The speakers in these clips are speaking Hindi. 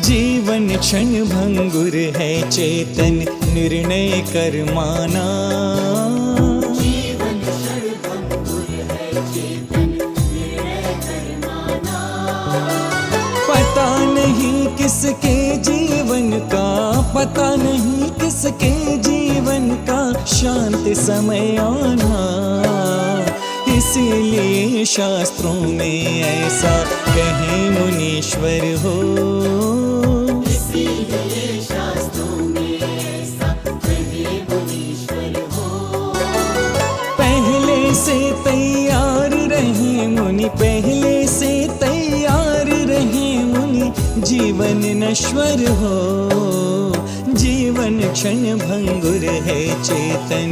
जीवन क्षण भंगुर है चेतन निर्णय कर माना। जीवन क्षण भंगुर है चेतन निर्णय कर माना। पता नहीं किसके जीवन का, पता नहीं किसके जीवन का शांत समय आना। इसीलिए शास्त्रों में ऐसा कहे मुनीश्वर हो, इसीलिए शास्त्रों में ऐसा कहे मुनीश्वर हो। पहले से तैयार रहे मुनि, पहले से तैयार रहे मुनि। जीवन नश्वर हो, जीवन क्षण भंगुर है चेतन।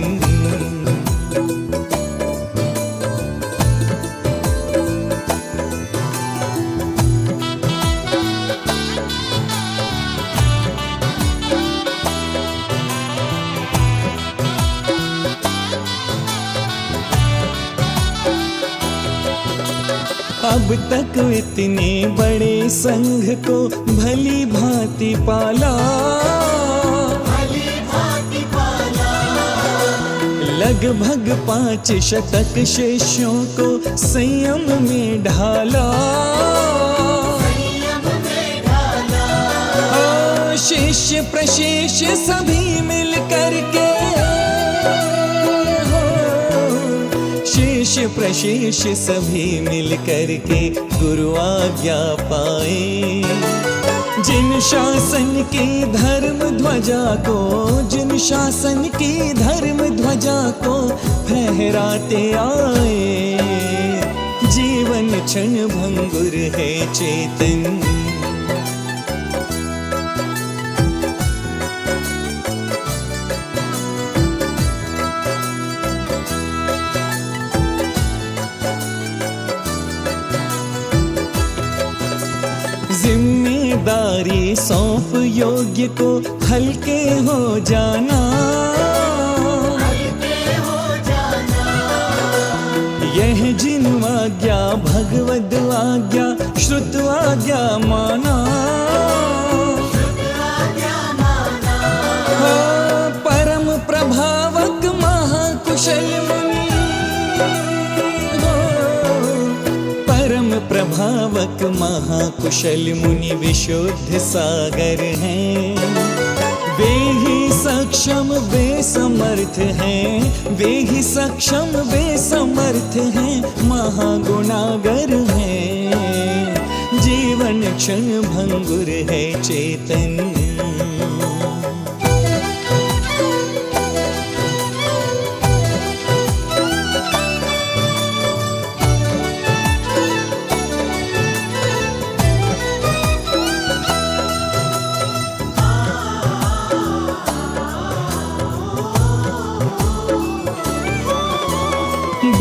अब तक इतने बड़े संघ को भली भांति पाला, भली भांति पाला। लगभग 5 शतक शिष्यों को संयम में ढाला। संयम में ढाला। शिष्य प्रशिष्य सभी मिल करके, शिष्य प्रशिष्य सभी मिल करके गुरु आज्ञा पाए। जिन शासन की धर्म ध्वजा को, जिन शासन की धर्म ध्वजा को फहराते आए। जीवन क्षण भंगुर है चेतन। जिम्मेदारी सौंप योग्य को हल्के हो जाना, हल्के हो जाना। यह जिन आज्ञा भगवद आज्ञा श्रुत आज्ञा माना। शुद्ध आज्ञा माना। परम प्रभावक महाकुशल मुनि, प्रभावक महाकुशल मुनि विशुद्ध सागर हैं। वे ही सक्षम वे समर्थ हैं, वे ही सक्षम वे समर्थ हैं, महागुणागर हैं। जीवन क्षण भंगुर है चेतन।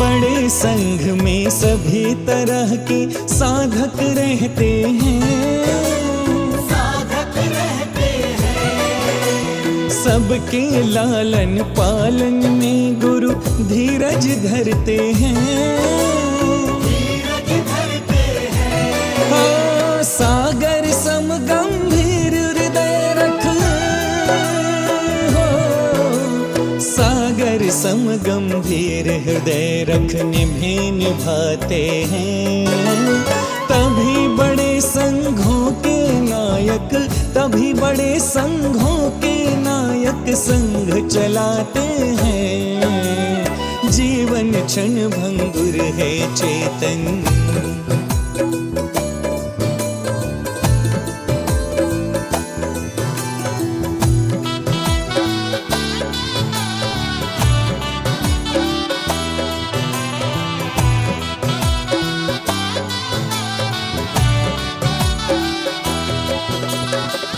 बड़े संघ में सभी तरह के साधक रहते हैं, साधक रहते हैं। सबके लालन पालन में गुरु धीरज धरते हैं। धीरज धरते हैं। सागर सम गंभीर हृदय रख, सागर सम गंभीर हृदय रख निभे निभाते हैं। तभी बड़े संघों के नायक, तभी बड़े संघों के नायक संघ चलाते हैं। जीवन क्षण भंगुर है चेतन।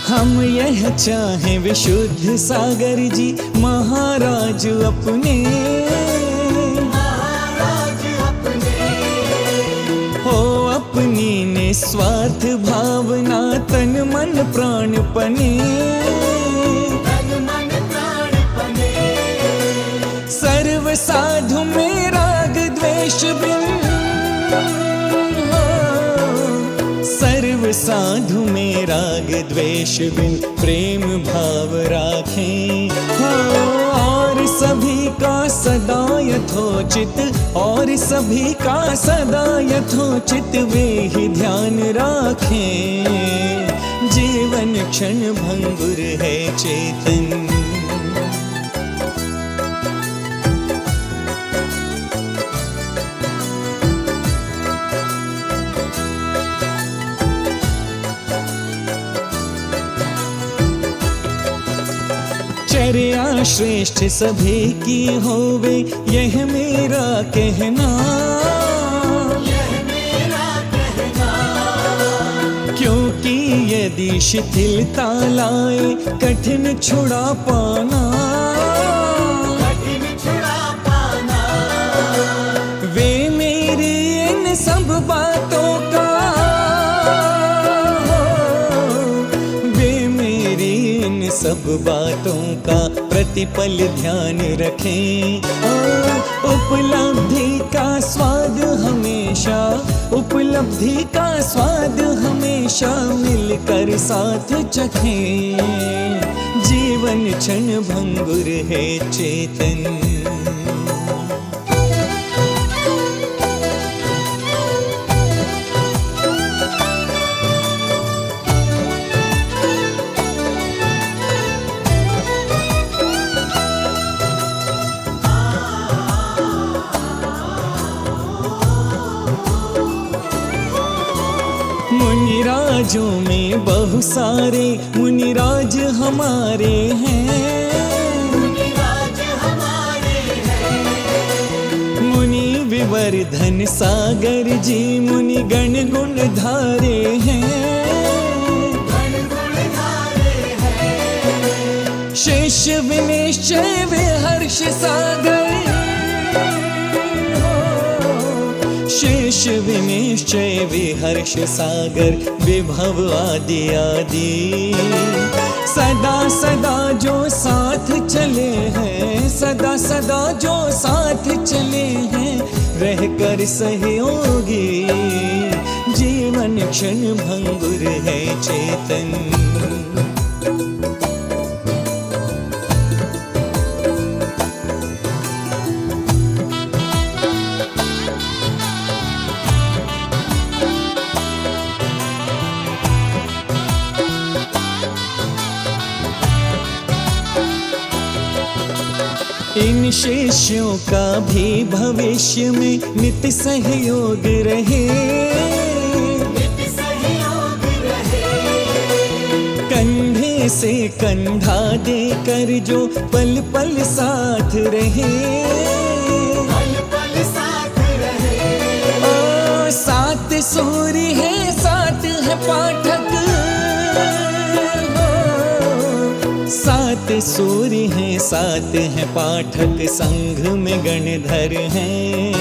हम यह चाहें विशुद्ध सागर जी महाराज अपने, महाराज अपने। हो अपनी निस्वार्थ भावना तन मन प्राण पने। तन मन प्राण पने। सर्व साधु में राग द्वेष बिन, सर्व साधु में राग द्वेष बिन प्रेम भाव राखें। हाँ, और सभी का सदा यथोचित, और सभी का सदा यथोचित वे ही ध्यान राखें। जीवन क्षण भंगुर है चेतन। चर्या श्रेष्ठ सभी की होवे, यह मेरा कहना। यह मेरा कहना। क्योंकि यदि शिथिलता लाए कठिन छुड़ा पाना। कठिन छुड़ा पाना। वे मेरी इन सब बातों का, वे मेरी इन सब बातों का प्रतिपल ध्यान रखें। उपलब्धि का स्वाद हमेशा, उपलब्धि का स्वाद हमेशा मिलकर साथ चखें। जीवन क्षण भंगुर है चेतन। मुनिराजों में बहु सारे मुनिराज हमारे हैं। मुनिराज हमारे हैं। मुनि विवर्धन सागर जी मुनि गण गुण धारे हैं। गण गुण धारे हैं। शेष विनिश्चय विहर्ष सागर, शेष विनिश्चय विहर्ष सागर विभव आदि आदि। सदा सदा जो साथ चले हैं, सदा सदा जो साथ चले हैं, रहकर सहयोगी। जीवन क्षण भंगुर है चेतन। इन शिष्यों का भी भविष्य में नित्य सहयोग रहे। नित्य सहयोग रहे। कंधे से कंधा देकर जो पल पल साथ रहे। पल पल साथ रहे। ओ साथ सूर्य है साथ है पाठक, सात सूर्य हैं सात हैं पाठक, संघ में गणधर हैं।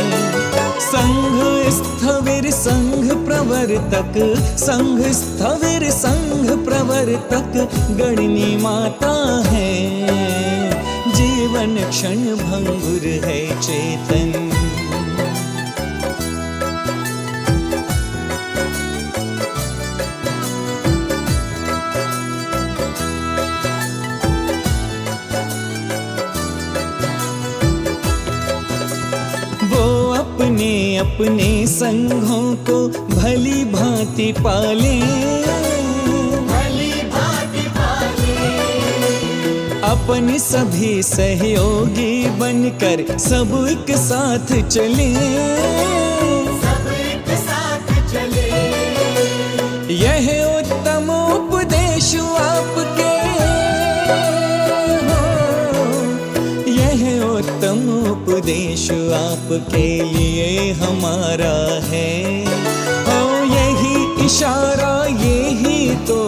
संघ स्थविर संघ प्रवर्तक, संघ स्थविर संघ प्रवर्तक गणनी माता है। जीवन क्षण भंगुर है चेतन। अपने अपने संघों को भली भांति पाले। भली भांति पाले। अपन सभी सहयोगी बनकर सब एक साथ चले। सब एक साथ चले। यह उत्तम उपदेश आपके, यह उत्तम उपदेश आपके लिए हमारा है। ओ यही इशारा यही तो,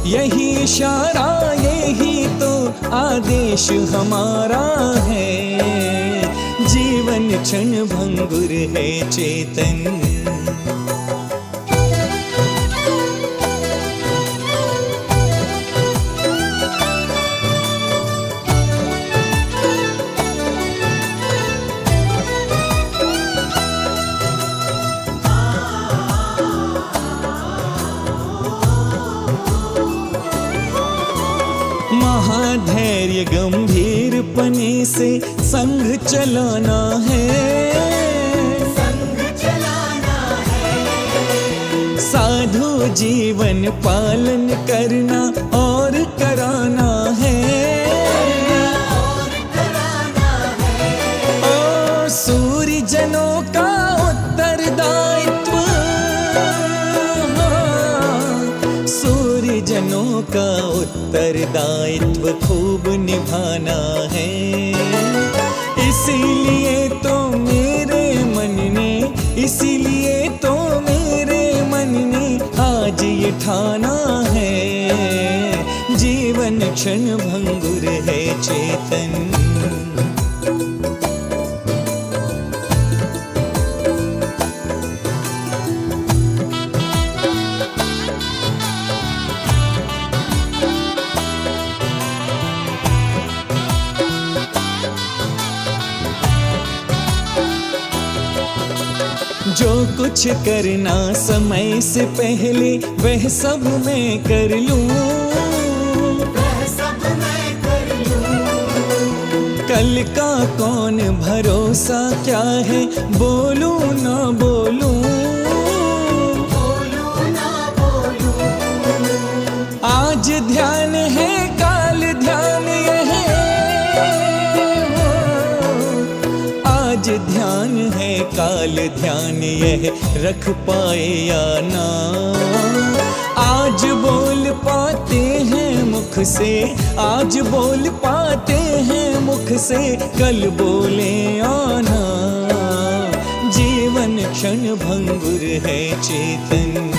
यही इशारा यही तो आदेश हमारा है। जीवन क्षण भंगुर है चेतन। भव्य गंभीर पने से संघ चलाना है, संग चलाना है। साधु जीवन पालन करना और कराना है। और कराना है। ओ सूर्य जनों का उत्तरदायित्व, सूर्य जनों का उत्तरदायित्व खूब निभाना है। इसीलिए तो मेरे मन ने, इसीलिए तो मेरे मन ने आज ये ठाना है, जीवन क्षण भंगुर है चेतन। जो कुछ करना समय से पहले वह सब मैं कर लूं, वह सब मैं कर लूं। कल का कौन भरोसा, क्या है बोलूं ना बोलूं। बोलूं ना बोलूं। आज ध्यान है काल ध्यान यह, आज ध्यान है काल ध्यान यह, रख पाए या ना। आज बोल पाते हैं मुख से, आज बोल पाते हैं मुख से, कल बोले आना, जीवन क्षण भंगुर है चेतन।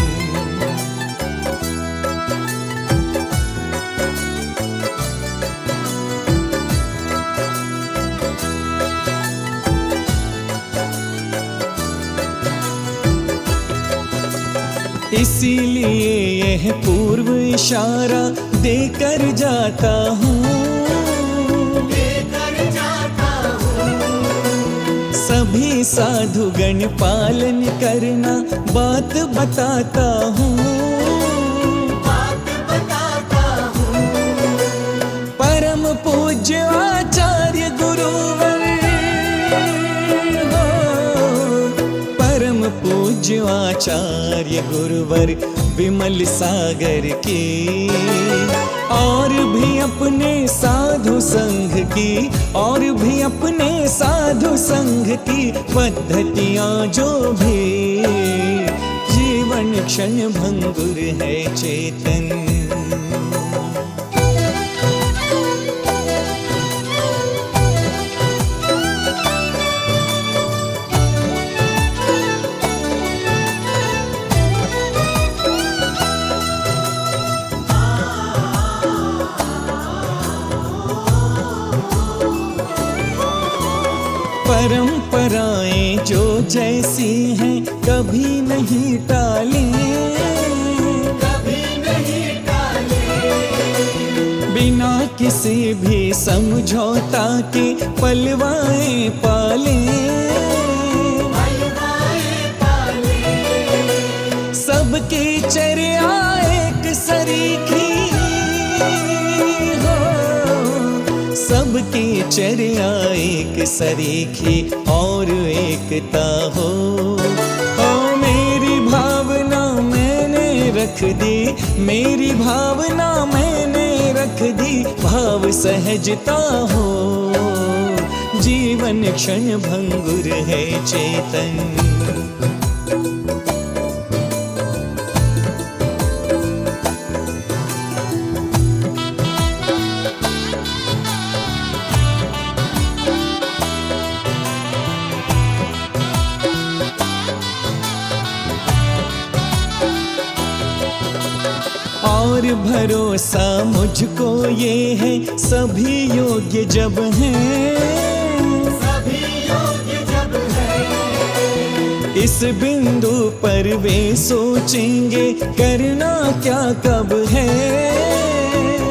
इसीलिए यह पूर्व इशारा देकर जाता हूँ, देकर जाता हूँ। सभी साधुगण पालन करना बात बताता हूँ, बात बताता हूँ। परम पूज्य आचार्य गुरुवर, परम पूज्य आचार्य गुरुवर विमल सागर की, और भी अपने साधु संघ की, और भी अपने साधु संघ की पद्धतियां जो भी, जीवन क्षण भंगुर है चेतन। परंपराएं जो जैसी हैं कभी नहीं टाली, कभी नहीं टाले। बिना किसी भी समझौता के पलवाएं पाले, पलवाएं पाले। सबकी चर्या एक सरीखी हो, सबकी चर्या एक सरीखी और एकता हो। ओ मेरी भावना मैंने रख दी, मेरी भावना मैंने रख दी, भाव सहजता हो, जीवन क्षण भंगुर है चेतन। और भरोसा मुझको ये है सभी योग्य जब हैं, सभी योग्य जब हैं। इस बिंदु पर वे सोचेंगे करना क्या कब है,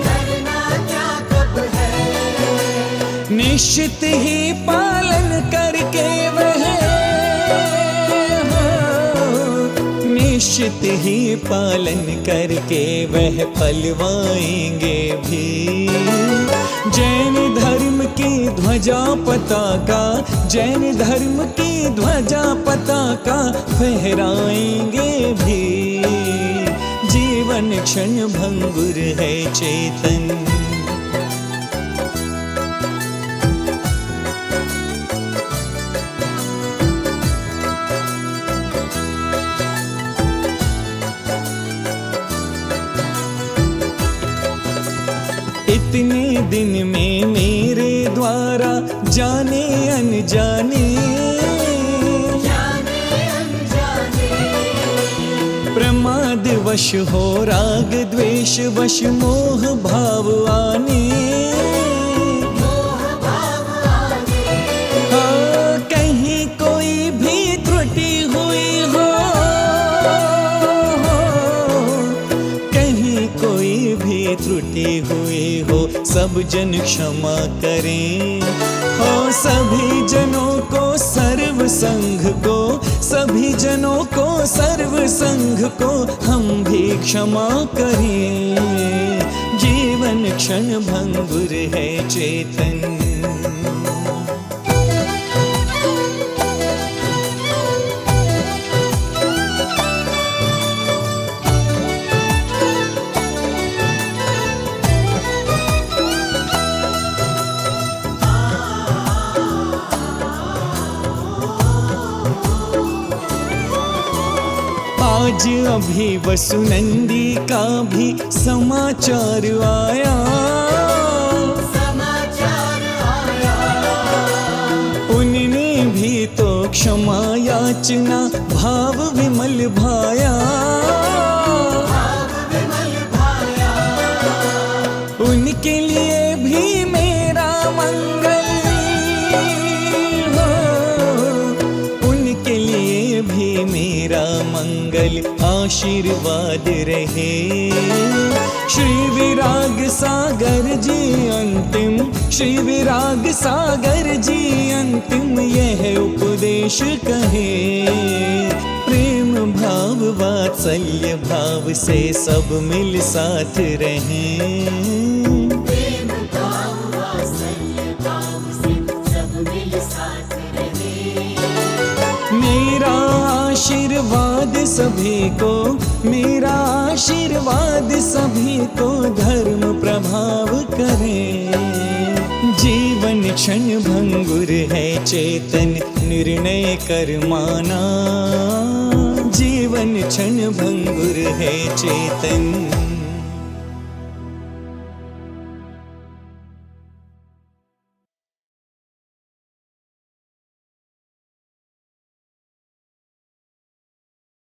करना क्या कब है। निश्चित ही पालन करके वह, निश्चित ही पालन करके वह पलवाएंगे भी। जैन धर्म की ध्वजा पताका, जैन धर्म की ध्वजा पताका फहराएंगे भी। जीवन क्षण भंगुर है चेतन, इतने दिन में मेरे द्वारा जाने अनजाने, प्रमाद वश हो राग द्वेष वश मोह भाव आने। हाँ, कहीं कोई भी त्रुटि हुई हो, कहीं कोई भी त्रुटि हुई हो, सब जन क्षमा करें। हो सभी जनों को सर्व संघ को, सभी जनों को सर्व संघ को हम भी क्षमा करें। जीवन क्षण भंगुर है चेतन, आज अभी वसुनंदी का भी समाचार आया, उनने भी तो क्षमा याचना भाव विमल भाया। उनके लिए भी मेरा मंगल हो, उनके लिए भी मेरा मंगल आशीर्वाद रहे। श्री विराग सागर जी अंतिम, श्री विराग सागर जी अंतिम यह उपदेश कहे। प्रेम भाव वात्सल्य भाव से सब मिल साथ रहें। प्रेम भाव वात्सल्य भाव से सब मिल साथ रहें। मेरा आशीर्वाद सभी को, मेरा आशीर्वाद सभी को धर्म प्रभाव करे। जीवन क्षण भंगुर है चेतन निर्णय कर माना। जीवन क्षण भंगुर है चेतन।